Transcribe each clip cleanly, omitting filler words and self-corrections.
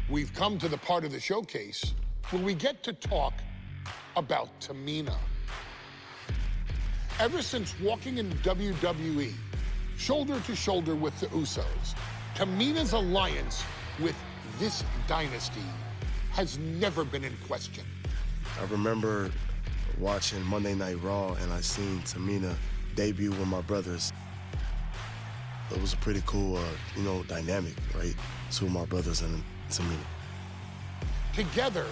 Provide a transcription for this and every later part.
We've come to the part of the showcase where we get to talk about Tamina. Ever since walking in WWE, shoulder to shoulder with the Usos, Tamina's alliance with this dynasty has never been in question. I remember watching Monday Night Raw and I seen Tamina debut with my brothers. It was a pretty cool, dynamic, right? Two of my brothers and Tamina. Together,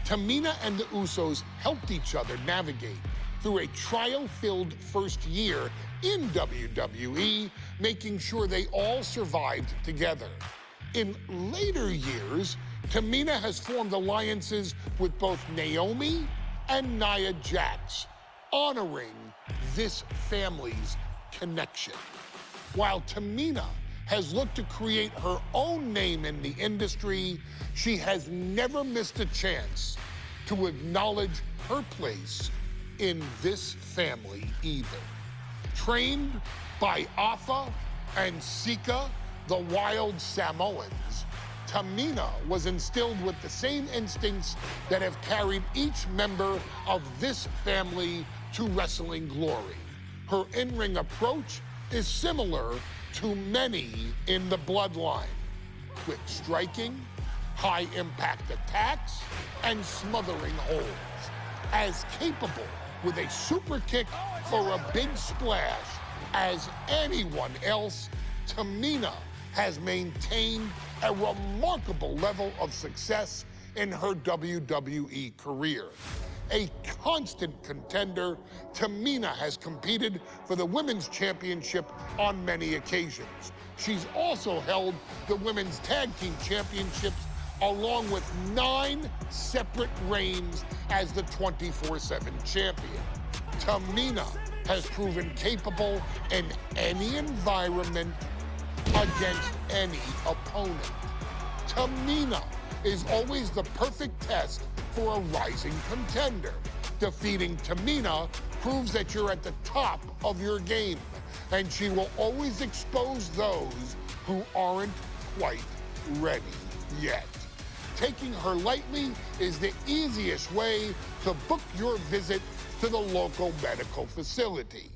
Tamina and the Usos helped each other navigate through a trial-filled first year in WWE, making sure they all survived together. In later years, Tamina has formed alliances with both Naomi and Nia Jax, honoring this family's connection. While Tamina has looked to create her own name in the industry, she has never missed a chance to acknowledge her place in this family either. Trained by Afa and Sika, the wild Samoans, Tamina was instilled with the same instincts that have carried each member of this family to wrestling glory. Her in-ring approach is similar to many in the Bloodline. Quick striking, high-impact attacks, and smothering holds. As capable with a super kick or a big splash as anyone else, Tamina has maintained a remarkable level of success in her WWE career. A constant contender, Tamina has competed for the Women's Championship on many occasions. She's also held the Women's Tag Team Championships along with 9 separate reigns as the 24/7 champion. Tamina has proven capable in any environment against any opponent. Tamina is always the perfect test for a rising contender. Defeating Tamina proves that you're at the top of your game, and she will always expose those who aren't quite ready yet. Taking her lightly is the easiest way to book your visit to the local medical facility.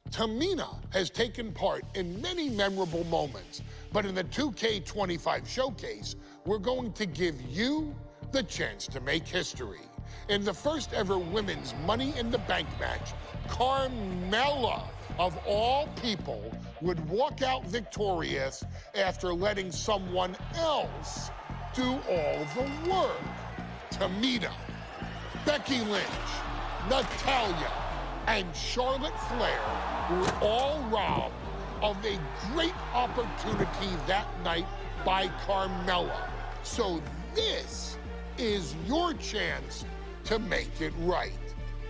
Tamina has taken part in many memorable moments, but in the 2K25 showcase, we're going to give you the chance to make history. In the first ever women's Money in the Bank match, Carmella, of all people, would walk out victorious after letting someone else do all the work. Tamina, Becky Lynch, Natalya, and Charlotte Flair were all robbed of a great opportunity that night by Carmella. So this is your chance to make it right.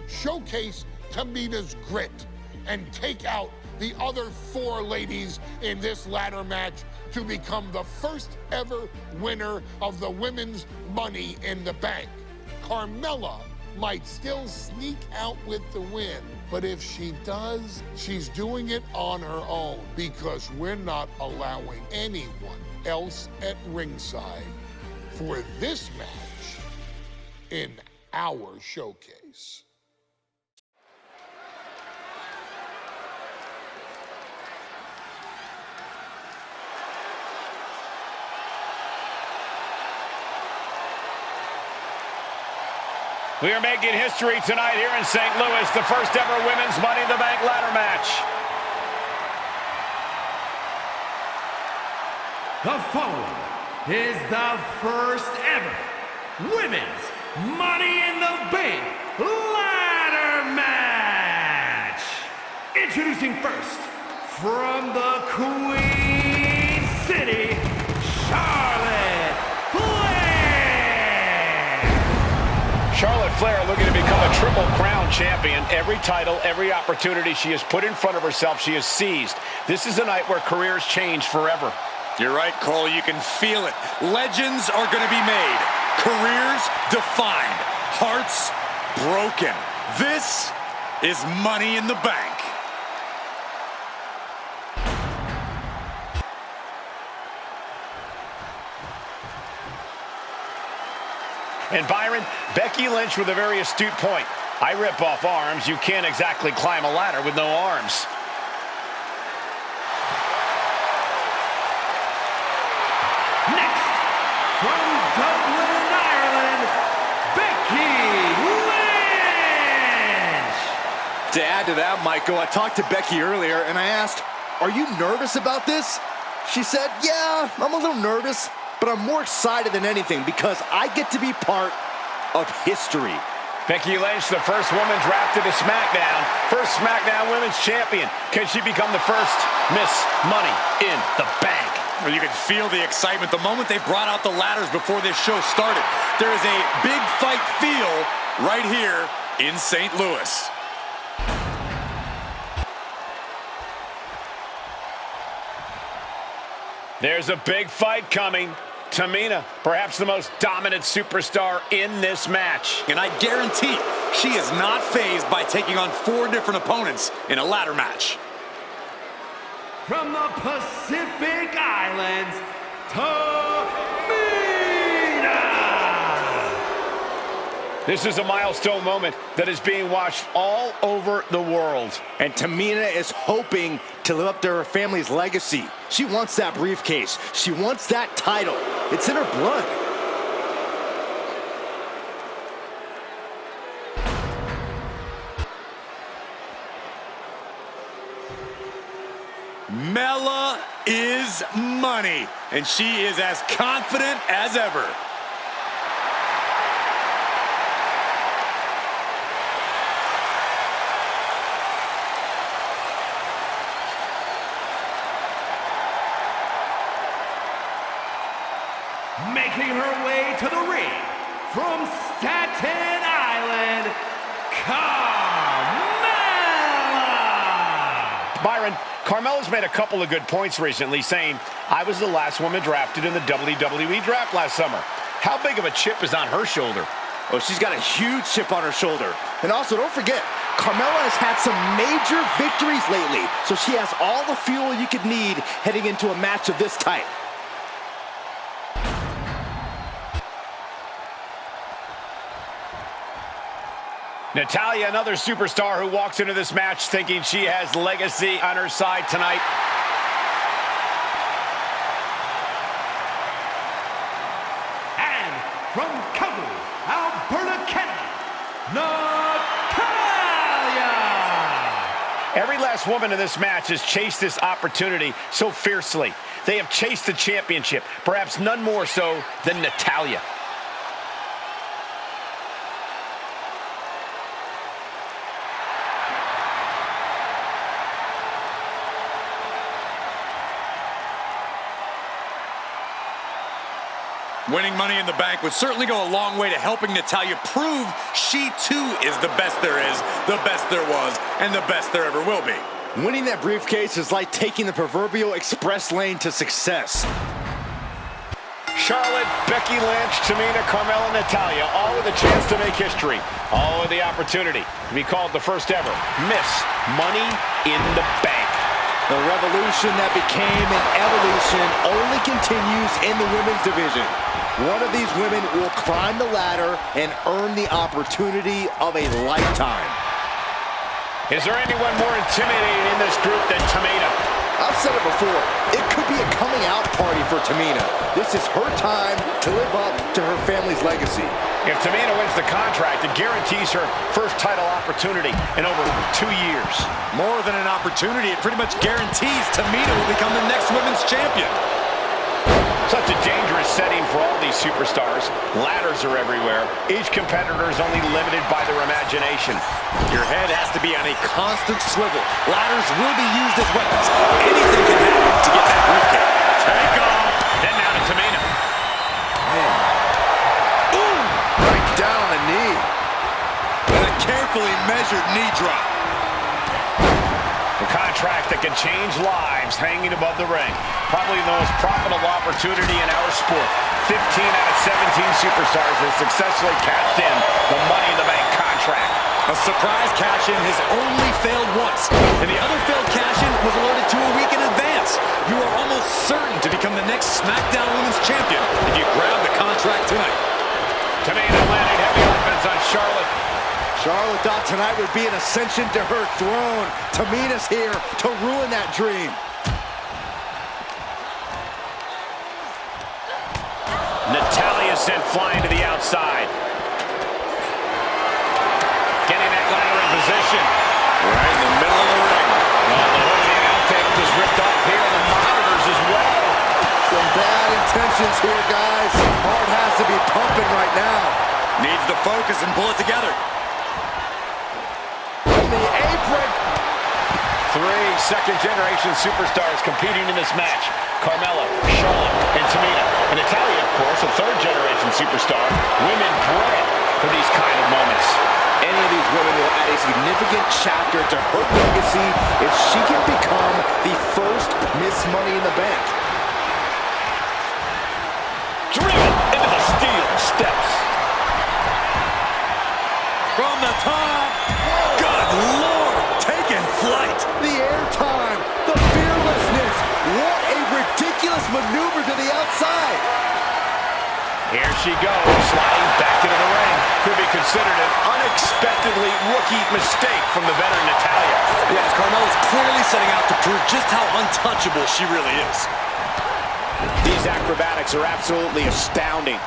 Showcase Tamina's grit and take out the other 4 ladies in this ladder match to become the first ever winner of the Women's Money in the Bank. Carmella might still sneak out with the win, but if she does, she's doing it on her own because we're not allowing anyone else at ringside for this match in our showcase. We are making history tonight here in St. Louis, the first ever Women's Money in the Bank ladder match. The following is the first ever Women's Money in the Bank ladder match. Introducing first, from the Queen City, Charlotte Flair. Charlotte Flair looking to become a Triple Crown champion. Every title, every opportunity she has put in front of herself, she has seized. This is a night where careers change forever. You're right, Cole. You can feel it. Legends are going to be made. Careers defined. Hearts broken. This is Money in the Bank. And Byron, Becky Lynch with a very astute point. I rip off arms. You can't exactly climb a ladder with no arms. Next, from Dublin, Ireland, Becky Lynch! To add to that, Michael, I talked to Becky earlier and I asked, "Are you nervous about this?" She said, "Yeah, I'm a little nervous, but I'm more excited than anything because I get to be part of history." Becky Lynch, the first woman drafted to SmackDown. First SmackDown Women's Champion. Can she become the first Miss Money in the Bank? Well, you could feel the excitement the moment they brought out the ladders before this show started. There is a big fight feel right here in St. Louis. There's a big fight coming. Tamina, perhaps the most dominant superstar in this match. And I guarantee she is not fazed by taking on 4 different opponents in a ladder match. From the Pacific Islands, Tamina! This is a milestone moment that is being watched all over the world. And Tamina is hoping to live up to her family's legacy. She wants that briefcase. She wants that title. It's in her blood. Mella is money, and she is as confident as ever. Making her way to the ring from Staten Island, Carmella! Byron, Carmella's made a couple of good points recently, saying, "I was the last woman drafted in the WWE draft last summer." How big of a chip is on her shoulder? Oh, she's got a huge chip on her shoulder. And also, don't forget, Carmella has had some major victories lately, so she has all the fuel you could need heading into a match of this type. Natalya, another superstar who walks into this match thinking she has legacy on her side tonight. And from Calgary, Alberta, Canada, Natalya! Every last woman in this match has chased this opportunity so fiercely. They have chased the championship, perhaps none more so than Natalya. Winning Money in the Bank would certainly go a long way to helping Natalya prove she too is the best there is, the best there was, and the best there ever will be. Winning that briefcase is like taking the proverbial express lane to success. Charlotte, Becky Lynch, Tamina, Carmella, Natalya, all with a chance to make history. All with the opportunity to be called the first ever Miss Money in the Bank. The revolution that became an evolution only continues in the women's division. One of these women will climb the ladder and earn the opportunity of a lifetime. Is there anyone more intimidating in this group than Tamina? I've said it before, it could be a coming out party for Tamina. This is her time to live up to her family's legacy. If Tamina wins the contract, it guarantees her first title opportunity in over 2 years. More than an opportunity, it pretty much guarantees Tamina will become the next women's champion. Such a dangerous setting for all these superstars. Ladders are everywhere. Each competitor is only limited by their imagination. Your head has to be on a constant swivel. Ladders will be used as weapons. Anything can happen to get that briefcase. Take off. Then now to Tamina. Ooh, right down on the knee. And a carefully measured knee drop. A contract that can change lives hanging above the ring. Probably the most profitable opportunity in our sport. 15 out of 17 superstars have successfully cashed in the Money in the Bank contract. A surprise cash-in has only failed once, and the other failed cash-in was alerted to a week in advance. You are almost certain to become the next SmackDown Women's Champion if you grab the contract tonight. Tamina Charlotte thought tonight would be an ascension to her throne. Tamina's here to ruin that dream. Natalya sent flying to the outside. Getting that ladder in position. Right in the middle of the ring. Well, the holding out table is ripped off here, and the monitors as well. Some bad intentions here, guys. Heart has to be pumping right now. Needs to focus and pull it together. From the apron. 3 second-generation superstars competing in this match. Carmella, Charlotte, and Tamina. And Natalya, of course, a third-generation superstar. Women bred for these kind of moments. Any of these women will add a significant chapter to her legacy if she can become the first Miss Money in the Bank. Driven into the steel steps. From the top. Good Lord. Taking flight. The airtime, the fearlessness. What a ridiculous maneuver to the outside. Here she goes, sliding back into the ring. Could be considered an unexpectedly rookie mistake from the veteran Natalya. Yes, Carmella's clearly setting out to prove just how untouchable she really is. These acrobatics are absolutely astounding.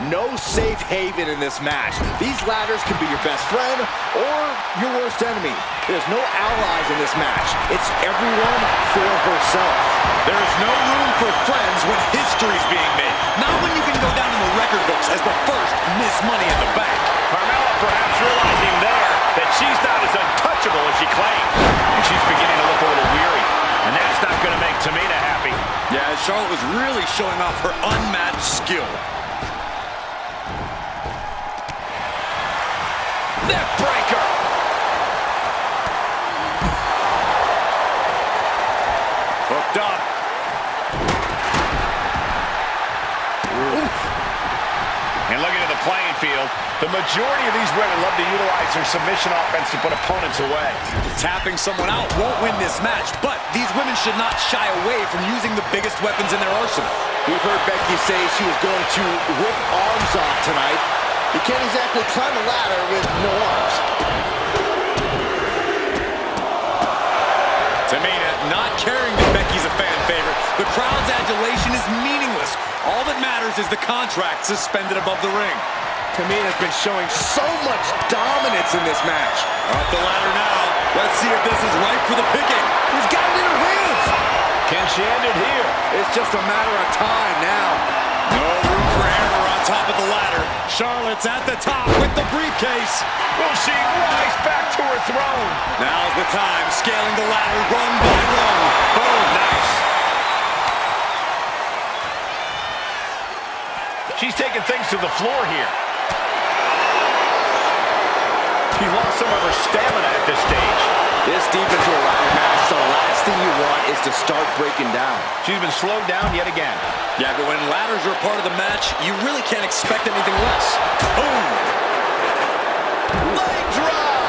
No safe haven in this match. These ladders can be your best friend or your worst enemy. There's no allies in this match. It's everyone for herself. There is no room for friends when history's being made. Not when you can go down in the record books as the first Miss Money in the Bank. Carmella perhaps realizing there that she's not as untouchable as she claims. And she's beginning to look a little weary. And that's not going to make Tamina happy. Yeah, Charlotte was really showing off her unmatched skill. Neck breaker. Hooked up. Oof. And looking at the playing field, the majority of these women love to utilize their submission offense to put opponents away. Tapping someone out won't win this match, but these women should not shy away from using the biggest weapons in their arsenal. We've heard Becky say she was going to rip arms off tonight. You can't exactly climb a ladder with no arms. Tamina not caring that Becky's a fan favorite. The crowd's adulation is meaningless. All that matters is the contract suspended above the ring. Tamina's been showing so much dominance in this match. Up the ladder now. Let's see if this is right for the picking. She's got it in her hands. Can she end it here? It's just a matter of time now. No room for error on top of the ladder. Charlotte's at the top with the briefcase. Will she rise back to her throne? Now's the time, scaling the ladder rung by rung. Oh, nice. She's taking things to the floor here. She lost some of her stamina at this stage. This deep into a ladder match, the last thing you want is to start breaking down. She's been slowed down yet again. Yeah, but when ladders are a part of the match, you really can't expect anything less. Boom! Leg drop!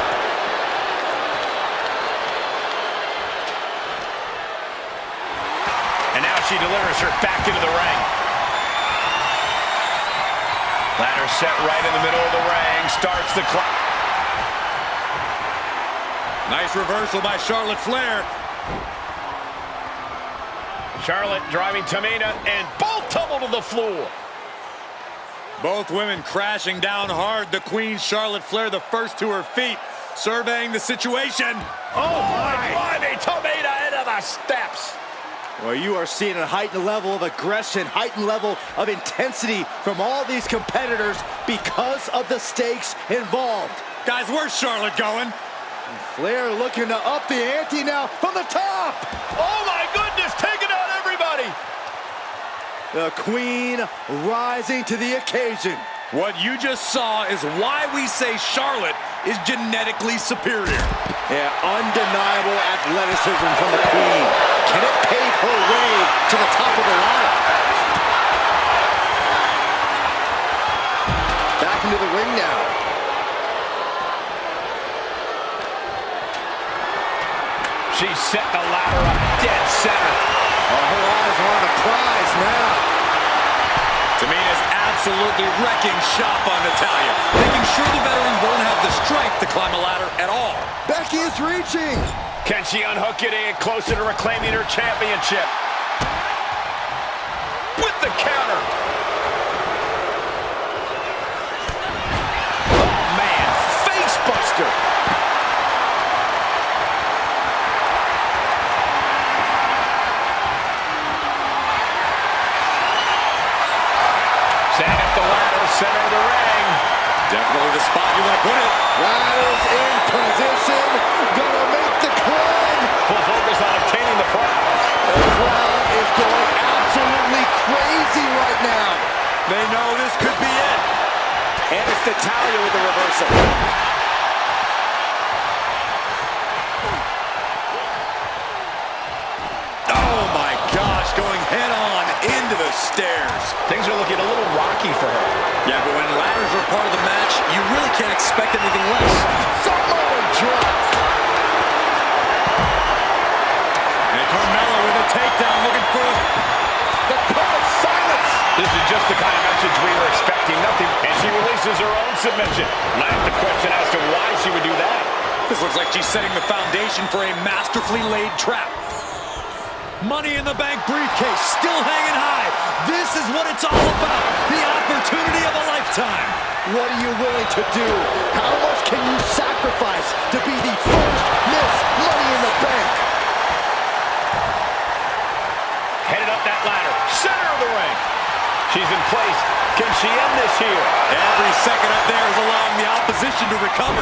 And now she delivers her back into the ring. Ladder set right in the middle of the ring. Starts the clock. Nice reversal by Charlotte Flair. Charlotte driving Tamina, and both tumble to the floor. Both women crashing down hard. The Queen, Charlotte Flair, the first to her feet, surveying the situation. Oh my! Climbing Tamina into the steps. Well, you are seeing a heightened level of aggression, heightened level of intensity from all these competitors because of the stakes involved. Guys, where's Charlotte going? Flair looking to up the ante now from the top. Oh my goodness, taking out everybody. The Queen rising to the occasion. What you just saw is why we say Charlotte is genetically superior. Yeah, undeniable athleticism from the Queen. Can it pave her way to the top of the ladder? Back into the ring now. She set the ladder up dead center. Oh, her eyes are on the prize now. Tamina's absolutely wrecking shop on Natalya, making sure the veteran won't have the strength to climb a ladder at all. Becky is reaching. Can she unhook it and get closer to reclaiming her championship? With the counter. Oh, man. Face buster. Setting up the ladder, center of the ring. Definitely the spot you want to put it. Ladder's in position. Gonna make the climb. Full focus on obtaining the prize. The crowd is going absolutely crazy right now. They know this could be it. And it's Natalya with the reversal. Oh my gosh, going head on into the stairs. Things are looking a little rocky for her. Yeah, but when ladders are part of the match, you really can't expect anything less. Samoan drop. And Carmella with a takedown, looking for The call of silence. This is just the kind of message we were expecting. Nothing. And she releases her own submission. And I have the question as to why she would do that. This looks like she's setting the foundation for a masterfully laid trap. Money in the Bank briefcase still hanging high. This is what it's all about. The opportunity of a lifetime. What are you willing to do? How much can you sacrifice to be the first Miss Money in the Bank? Headed up that ladder. Center of the ring. She's in place. Can she end this here? Every second up there is allowing the opposition to recover.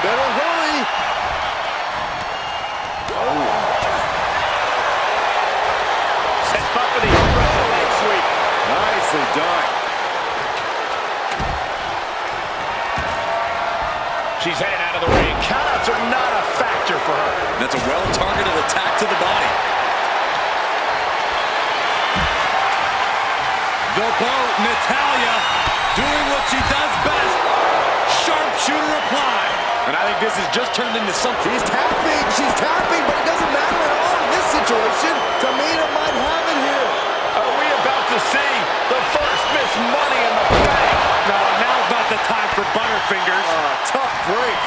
Better hurry. Sets up for the aggressive leg sweep. Nicely done. She's heading out of the ring. Countouts are not a factor for her. That's a well-targeted attack to the body. The boat, Natalya, doing what she does best. Sharpshooter applied. And I think this has just turned into something. She's tapping, but it doesn't matter at all in this situation. Tamina might have it here. Are we about to see the first Miss Money in the Bank? No, now's not the time for Butterfingers. Tough break.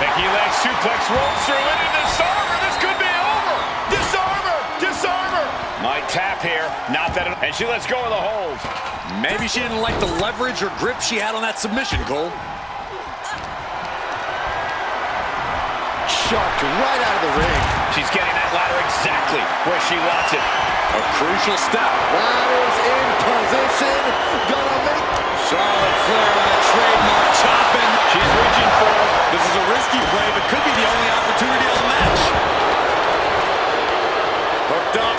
Becky Lynch suplex rolls through into disarmer. This could be over. Disarmer. Disarmer. Might tap here. Not that and she lets go of the hold. Maybe she didn't like the leverage or grip she had on that submission, Cole. Shoved right out of the ring. She's getting that ladder exactly where she wants it. A crucial step. Ladder's in position. Gonna make... Charlotte Flair with a trademark chopping. She's reaching for it. This is a risky play, but could be the only opportunity of the match. Hooked up.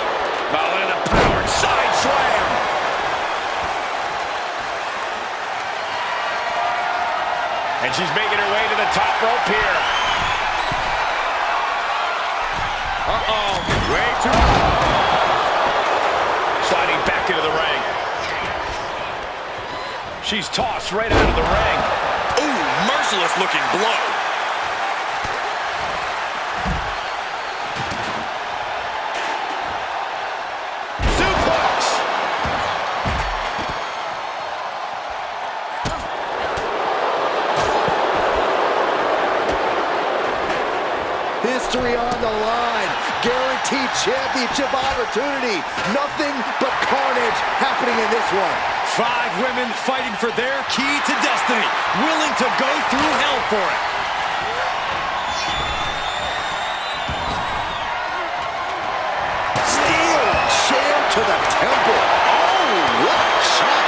Now look at the powered side slam. And she's making her way to the top rope here. Uh-oh. Way too... Sliding back into the ring. She's tossed right out of the ring. Ooh, merciless looking blow. Suplex. History on the line. Guaranteed championship opportunity. Nothing but carnage happening in this one. 5 women fighting for their key to destiny, willing to go through hell for it. Steel chair to the temple. Oh, what a shot.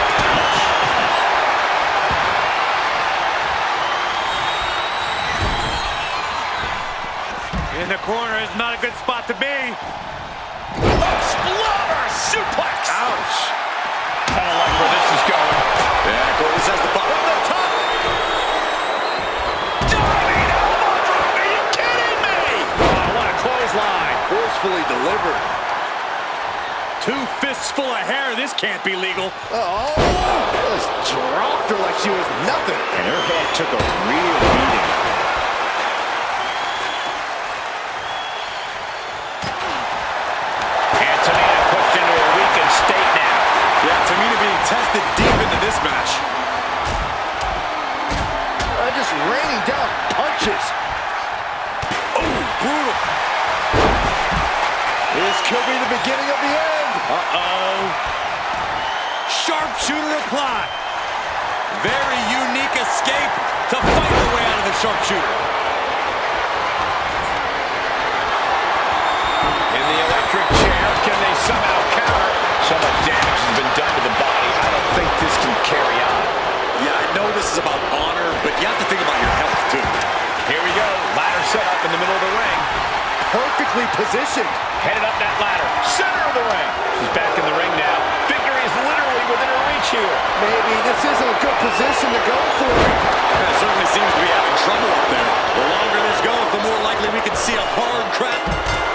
In the corner is not a good spot to be. Exploder suplex. Ouch. I don't like where this is going. Yeah, Cole says the bottom. From the top. Diving elbow drop. Are you kidding me? Oh, what a clothesline. Forcefully delivered. 2 fists full of hair. This can't be legal. Oh, just dropped her like she was nothing. And her head took a real beating. punches. Oh, brutal. This could be the beginning of the end. Uh-oh. Sharpshooter applied. Very unique escape to fight the way out of the sharpshooter. In the electric chair, can they somehow counter? So much damage has been done to the body. I don't think this can carry on. Yeah, I know this is about honor, but you have to think about your health, too. Here we go. Ladder set up in the middle of the ring. Perfectly positioned. Headed up that ladder. Center of the ring. She's back in the ring now. Victory is literally within her reach here. Maybe this isn't a good position to go for. It certainly seems to be having trouble up there. The longer this goes, the more likely we can see a hard crap.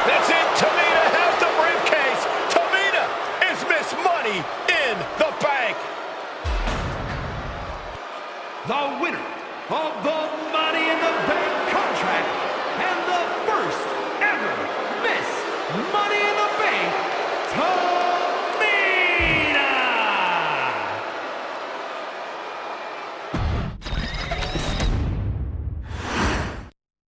That's it. Tamina has the briefcase. Tamina is Miss Money in the Bank. The winner of the Money in the Bank contract and the